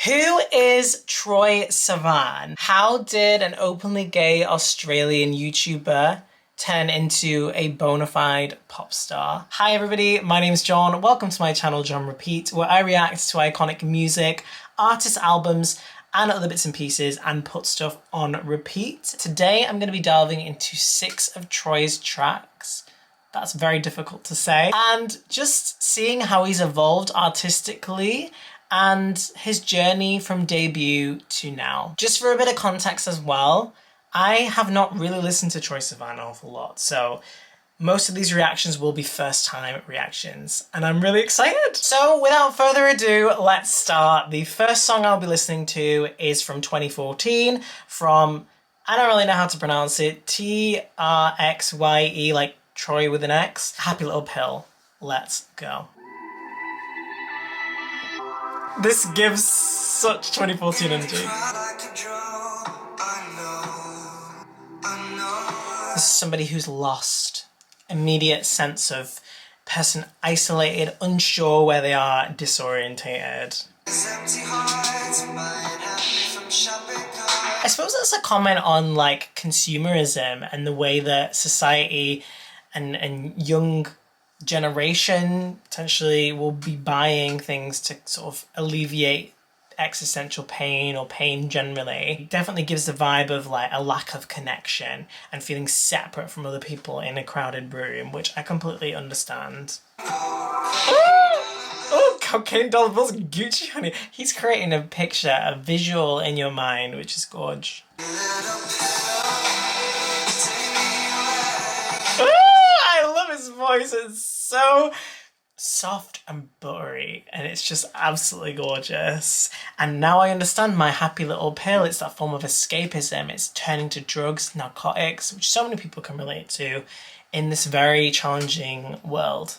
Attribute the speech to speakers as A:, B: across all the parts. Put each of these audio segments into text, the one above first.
A: Who is Troye Sivan? How did an openly gay Australian YouTuber turn into a bona fide pop star? Hi everybody, my name is John. Welcome to my channel, John Repeat, where I react to iconic music, artist albums, and other bits and pieces and put stuff on repeat. Today I'm going to be delving into 6 of Troye's tracks. That's very difficult to say. And just seeing how he's evolved artistically and his journey from debut to now. Just for a bit of context as well, I have not really listened to Troye Sivan an awful lot, so most of these reactions will be first time reactions, and I'm really excited. So without further ado, let's start. The first song I'll be listening to is from 2014 from, I don't really know how to pronounce it, T-R-X-Y-E, like Troy with an X. Happy Little Pill. Let's go. This gives such 2014 energy. This is somebody who's lost. Immediate sense of person isolated, unsure where they are, disorientated. I suppose that's a comment on like consumerism and the way that society and young generation potentially will be buying things to sort of alleviate existential pain or pain generally. It definitely gives the vibe of like a lack of connection and feeling separate from other people in a crowded room, which I completely understand. Oh, Cocaine Dollar Bill's Gucci honey. He's creating a picture, a visual in your mind, which is gorge. His voice is so soft and buttery and it's just absolutely gorgeous. And now I understand my happy little pill. It's that form of escapism. It's turning to drugs, narcotics, which so many people can relate to in this very challenging world.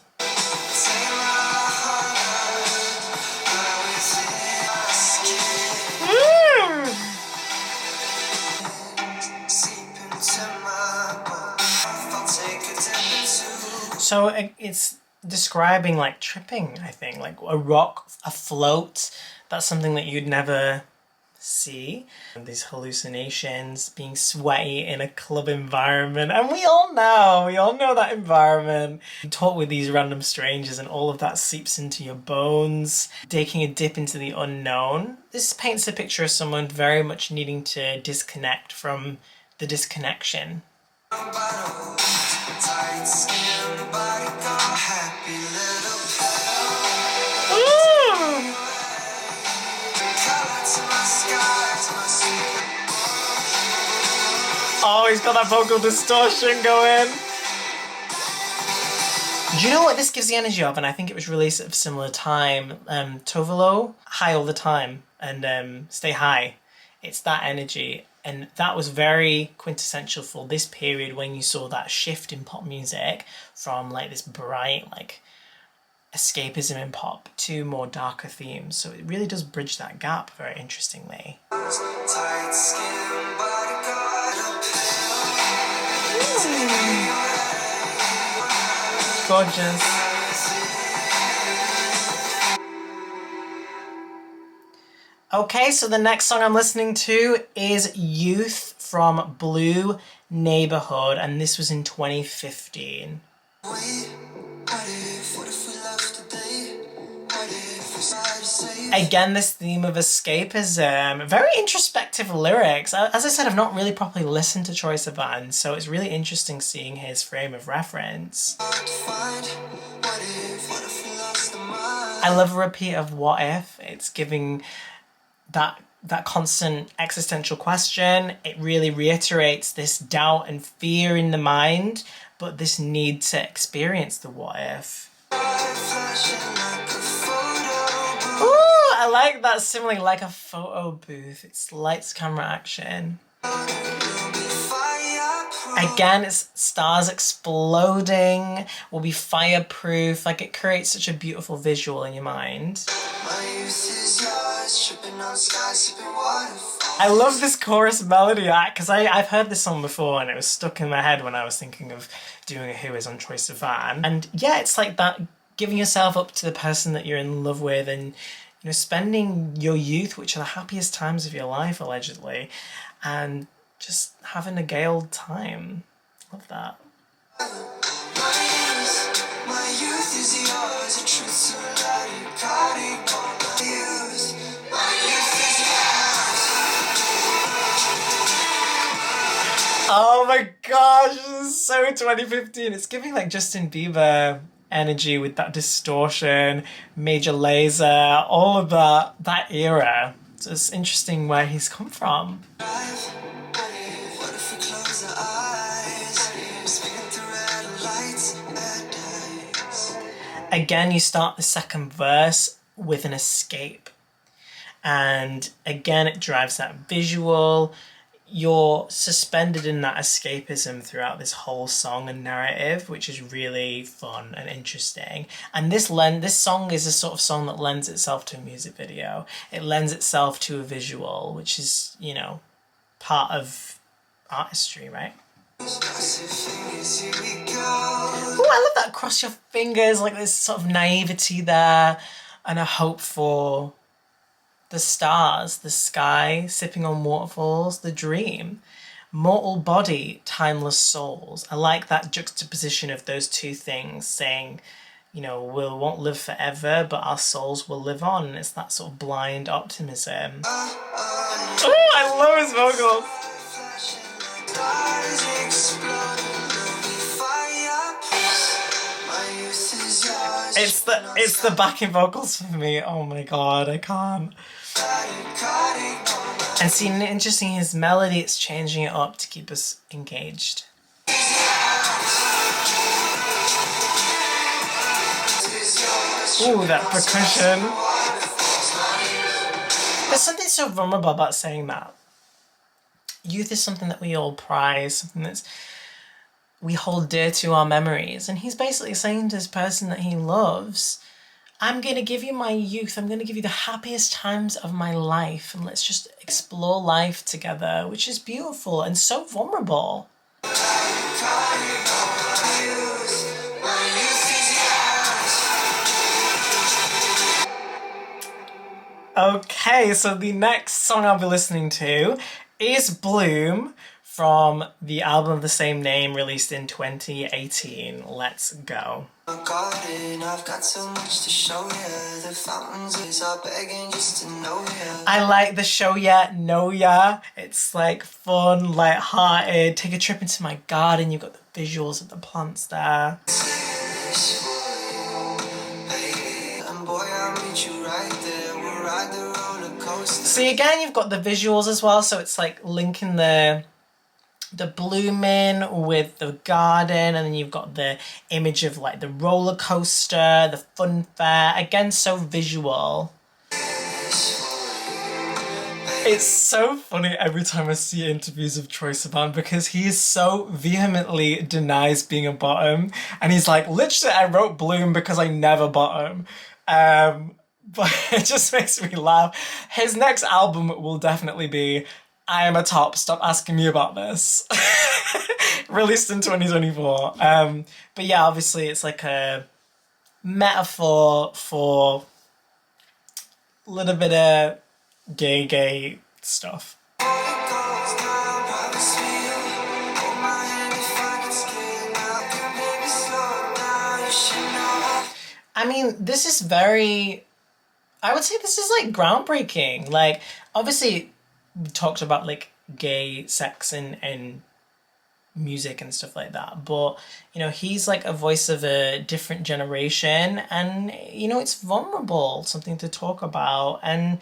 A: So it's describing like tripping, I think, like a rock, a float. That's something that you'd never see. And these hallucinations, being sweaty in a club environment. And we all know that environment. You talk with these random strangers and all of that seeps into your bones. Taking a dip into the unknown. This paints a picture of someone very much needing to disconnect from the disconnection. Oh, he's got that vocal distortion going. Do you know what this gives the energy of? And I think it was released at a similar time. Tovolo, High All the Time, and Stay High. It's that energy. And that was very quintessential for this period when you saw that shift in pop music from like this bright, like escapism in pop to more darker themes. So it really does bridge that gap very interestingly. Gorgeous. Okay, so the next song I'm listening to is Youth from Blue Neighborhood, and this was in 2015. Again, this theme of escapism, very introspective lyrics. As I said, I've not really properly listened to Troye Sivan, so it's really interesting seeing his frame of reference. I love a repeat of What If. It's giving that constant existential question. It really reiterates this doubt and fear in the mind, but this need to experience the what if. I like that simile, like a photo booth. It's lights, camera, action. Again, it's stars exploding, will be fireproof. Like it creates such a beautiful visual in your mind. I love this chorus melody because I've heard this song before and it was stuck in my head when I was thinking of doing a Who Is on Troye Sivan. And yeah, it's like that, giving yourself up to the person that you're in love with and spending your youth, which are the happiest times of your life, allegedly, and just having a gay old time. Love that. My youth is yours, a truth so loud you caught it on my youth. My youth is yours. Oh my gosh, this is so 2015. It's giving like Justin Bieber energy with that distortion, Major Lazer, all of that era. So it's interesting where he's come from. Again, you start the second verse with an escape. And again, it drives that visual. You're suspended in that escapism throughout this whole song and narrative, which is really fun and interesting. And this song is a sort of song that lends itself to a music video. It lends itself to a visual, which is, part of artistry, right? Ooh, I love that cross your fingers, like this sort of naivety there and a hope for the stars, the sky, sipping on waterfalls, the dream. Mortal body, timeless souls. I like that juxtaposition of those two things saying, we won't live forever, but our souls will live on. It's that sort of blind optimism. Oh, I love his vocals. It's the backing vocals for me. Oh my god, I can't. And see, interesting, his melody, it's changing it up to keep us engaged. Ooh, that percussion. There's something so vulnerable about saying that. Youth is something that we all prize, something that's we hold dear to our memories. And he's basically saying to this person that he loves, I'm going to give you my youth. I'm going to give you the happiest times of my life. And let's just explore life together, which is beautiful and so vulnerable. Okay, so the next song I'll be listening to is Bloom from the album of the same name released in 2018. Let's go. I've got so much to show you. The fountains are begging just to know you. I like the show ya, know ya. It's like fun, light-hearted. Take a trip into my garden. You've got the visuals of the plants there. See, again, you've got the visuals as well, so it's like linking the blooming with the garden, and then you've got the image of like the roller coaster, the fun fair. Again, so visual. It's so funny every time I see interviews of Troye Sivan because he is so vehemently denies being a bottom, and he's like, literally, I wrote Bloom because I never bottom. But it just makes me laugh. His next album will definitely be I Am a Top, Stop Asking Me About This. Released in 2024. But yeah, obviously it's like a metaphor for a little bit of gay stuff. I mean, this is very... I would say this is like groundbreaking. Like, obviously, we talked about like gay sex and music and stuff like that, but he's like a voice of a different generation, and it's vulnerable, something to talk about, and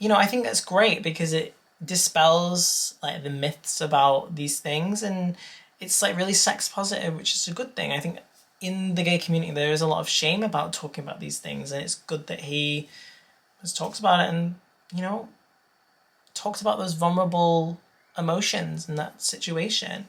A: I think that's great because it dispels like the myths about these things, and it's like really sex positive, which is a good thing. I think in the gay community there is a lot of shame about talking about these things, and it's good that he talks about it and talks about those vulnerable emotions in that situation.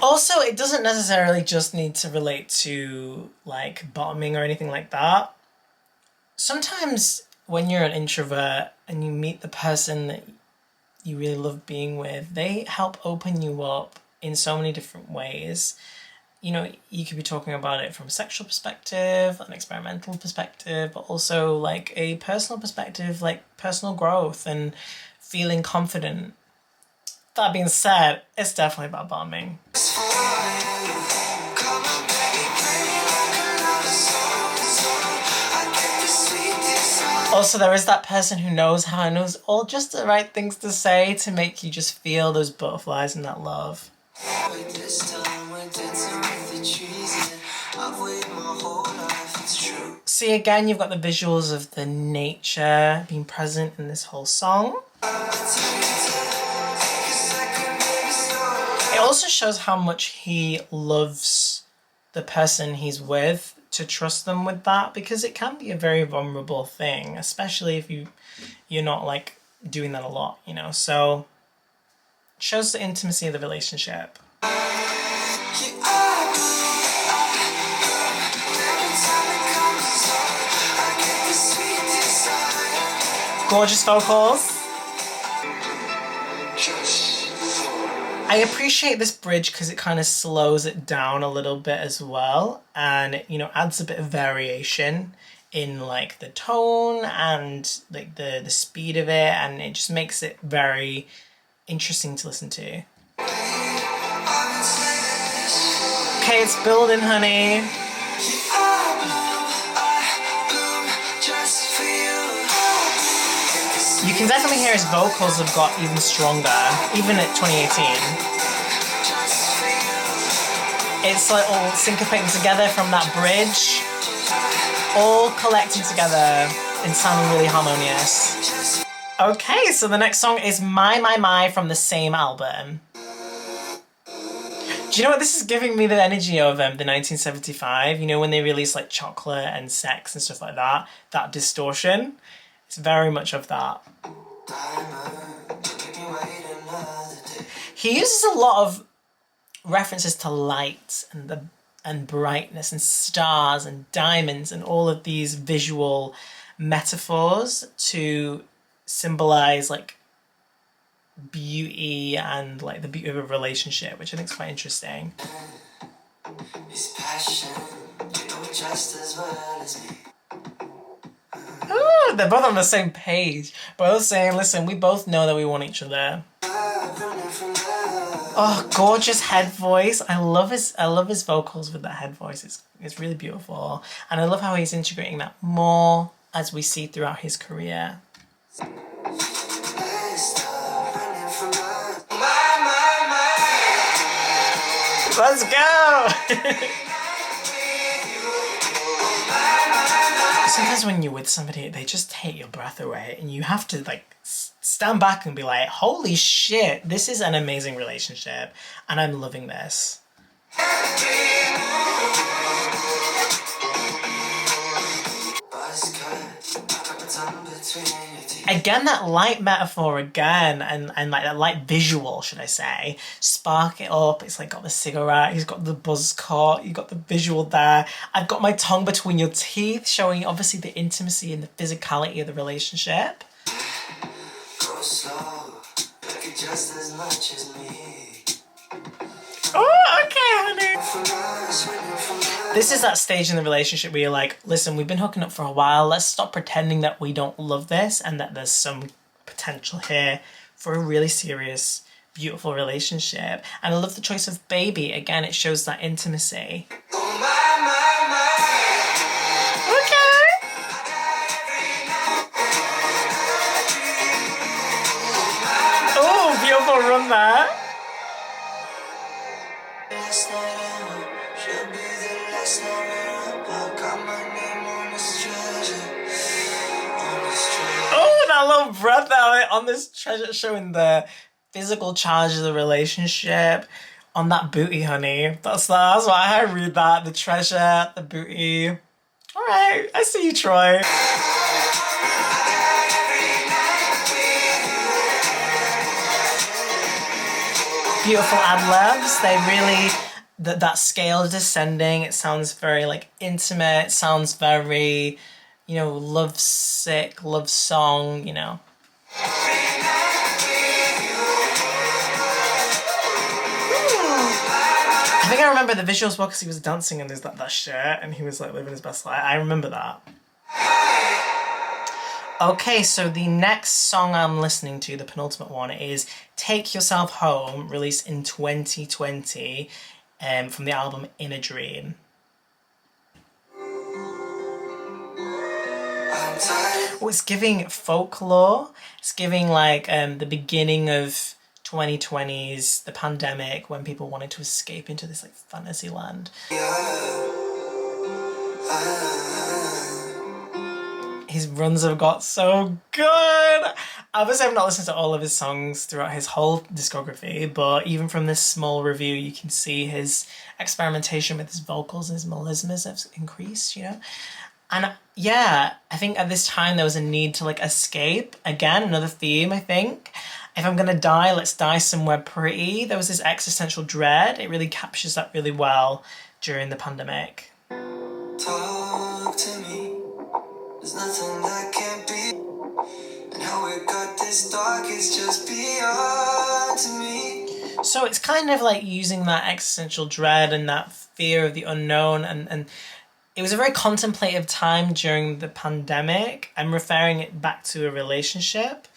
A: Also, it doesn't necessarily just need to relate to like bottoming or anything like that. Sometimes when you're an introvert and you meet the person that you really love being with, they help open you up in so many different ways. You know, you could be talking about it from a sexual perspective, an experimental perspective, but also like a personal perspective, like personal growth and feeling confident. That being said, it's definitely about bombing. Also, there is that person who knows all just the right things to say to make you just feel those butterflies and that love. See, again, you've got the visuals of the nature being present in this whole song. It also shows how much he loves the person he's with, to trust them with that, because it can be a very vulnerable thing, especially if you're not like doing that a lot, you know. So it shows the intimacy of the relationship. Gorgeous vocals. I appreciate this bridge because it kind of slows it down a little bit as well, and it, you know, adds a bit of variation in like the tone and like the speed of it, and it just makes it very interesting to listen to. Okay, it's building, honey. You can definitely hear his vocals have got even stronger, even at 2018. It's like all syncopating together from that bridge, all collecting together and sounding really harmonious. Okay, so the next song is My from the same album. Do you know what this is giving me the energy of the 1975, you know, when they released like Chocolate and Sex and stuff like that, that distortion. It's very much of that. He uses a lot of references to light and brightness and stars and diamonds and all of these visual metaphors to symbolize like beauty and like the beauty of a relationship, which I think is quite interesting. His passion, you know just as well as me. Ooh, they're both on the same page. Both saying, listen, we both know that we want each other. Oh, gorgeous head voice. I love his vocals with that head voice. It's really beautiful. And I love how he's integrating that more as we see throughout his career. Let's go! Sometimes when you're with somebody, they just take your breath away and you have to like stand back and be like, holy shit, this is an amazing relationship and I'm loving this. Again, that light metaphor again, and like that light visual, should I say. Spark it up. It's like got the cigarette, he's got the buzz cut, you got the visual there. I've got my tongue between your teeth, showing obviously the intimacy and the physicality of the relationship. Go slow, like it just as much as me. Oh, okay, honey. This is that stage in the relationship where you're like, listen, we've been hooking up for a while. Let's stop pretending that we don't love this and that there's some potential here for a really serious, beautiful relationship. And I love the choice of baby. Again, it shows that intimacy. Oh, my. Okay. Oh, beautiful run there. Oh, that little breath out on this treasure, showing the physical charge of the relationship on that booty, honey. That's why I read that. The treasure, the booty. All right, I see you, Troye. Beautiful ad-libs. They really, that scale descending, it sounds very like intimate, it sounds very, you know, love sick, love song, you know. Ooh. I think I remember the visuals well because he was dancing in his that shirt and he was like living his best life. I remember that. Okay, so the next song I'm listening to, the penultimate one, is Take Yourself Home, released in 2020 from the album In a Dream. Oh, it's giving folklore. It's giving like the beginning of 2020s, the pandemic, when people wanted to escape into this like fantasy land. His runs have got so good. Obviously, I've not listened to all of his songs throughout his whole discography, but even from this small review, you can see his experimentation with his vocals and his melismas have increased, you know? And yeah, I think at this time there was a need to like escape. Again, another theme, I think. If I'm gonna die, let's die somewhere pretty. There was this existential dread. It really captures that really well during the pandemic. Talk to me. There's nothing that can't be. And how it got this dark is just beyond to me. So it's kind of like using that existential dread and that fear of the unknown, and it was a very contemplative time during the pandemic. I'm referring it back to a relationship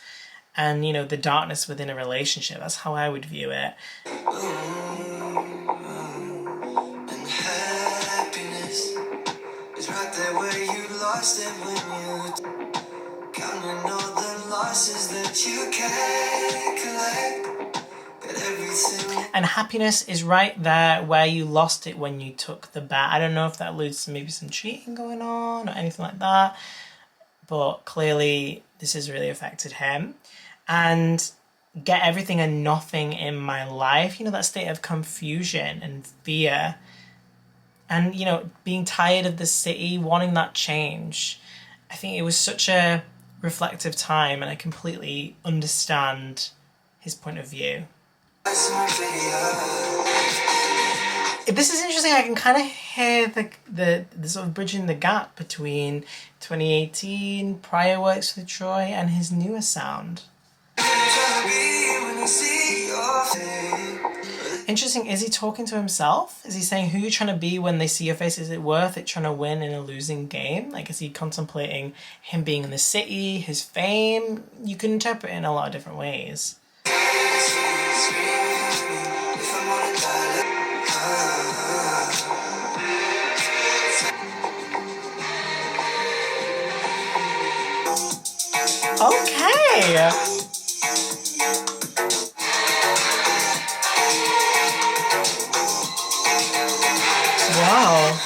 A: and, you know, the darkness within a relationship. That's how I would view it. And happiness is right there where you lost it when you counting all the losses that you can't collect. And happiness is right there where you lost it when you took the bet. I don't know if that alludes to maybe some cheating going on or anything like that, but clearly this has really affected him. And get everything and nothing in my life, you know, that state of confusion and fear and, you know, being tired of the city, wanting that change. I think it was such a reflective time and I completely understand his point of view. This is interesting. I can kind of hear the sort of bridging the gap between 2018 prior works with Troye and his newer sound. Interesting. Is he talking to himself? Is he saying who you're trying to be when they see your face? Is it worth it trying to win in a losing game? Like, is he contemplating him being in the city, his fame? You can interpret it in a lot of different ways. Okay. Wow.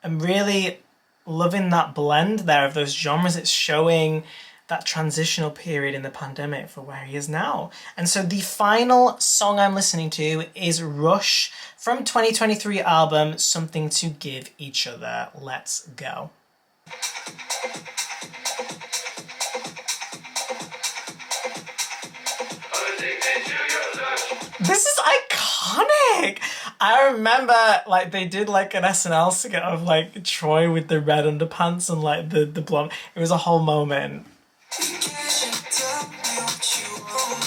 A: I'm really loving that blend there of those genres. It's showing that transitional period in the pandemic for where he is now. And so the final song I'm listening to is Rush from 2023 album Something to Give Each Other. Let's go. This is iconic. I remember like they did like an SNL skit of like Troye with the red underpants and like the blonde. It was a whole moment.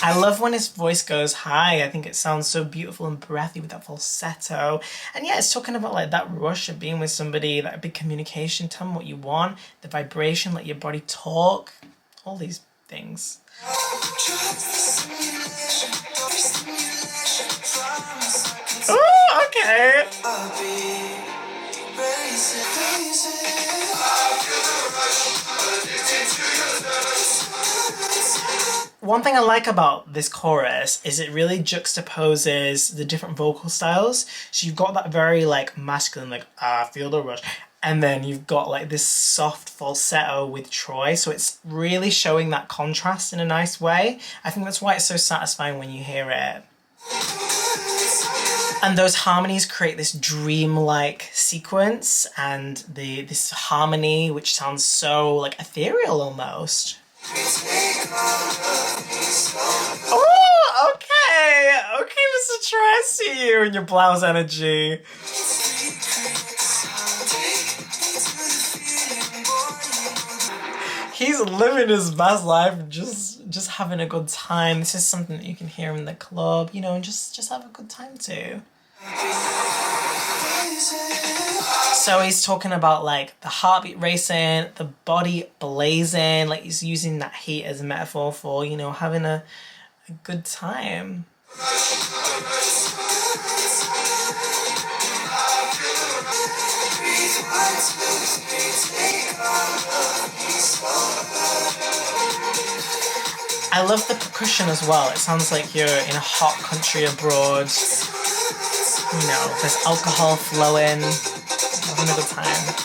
A: I love when his voice goes high. I think it sounds so beautiful and breathy with that falsetto. And yeah, it's talking about like that rush of being with somebody, that big communication, tell them what you want, the vibration, let your body talk, all these things. Oh, okay. One thing I like about this chorus is it really juxtaposes the different vocal styles. So you've got that very like masculine, like, I feel the rush. And then you've got like this soft falsetto with Troye. So it's really showing that contrast in a nice way. I think that's why it's so satisfying when you hear it. And those harmonies create this dream-like sequence and this harmony which sounds so like ethereal almost. Oh, okay. Okay, Mr. Troye, I see you and your blouse energy. He's living his best life, just having a good time. This is something that you can hear in the club, you know, and just have a good time too. So he's talking about like the heartbeat racing, the body blazing, like he's using that heat as a metaphor for, you know, having a good time. I love the percussion as well. It sounds like you're in a hot country abroad. You know, there's alcohol flowing, having a good time.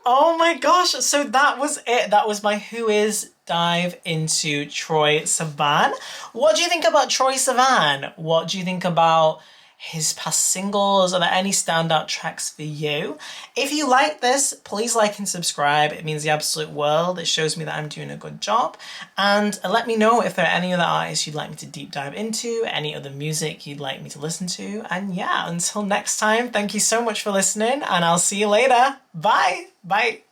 A: Oh my gosh, so that was it. That was my Who Is dive into Troye Sivan. What do you think about Troye Sivan? What do you think about his past singles? Are there any standout tracks for you? If you like this, please like and subscribe. It means the absolute world. It shows me that I'm doing a good job. And let me know if there are any other artists you'd like me to deep dive into, any other music you'd like me to listen to. And yeah, until next time, thank you so much for listening, and I'll see you later. Bye. Bye.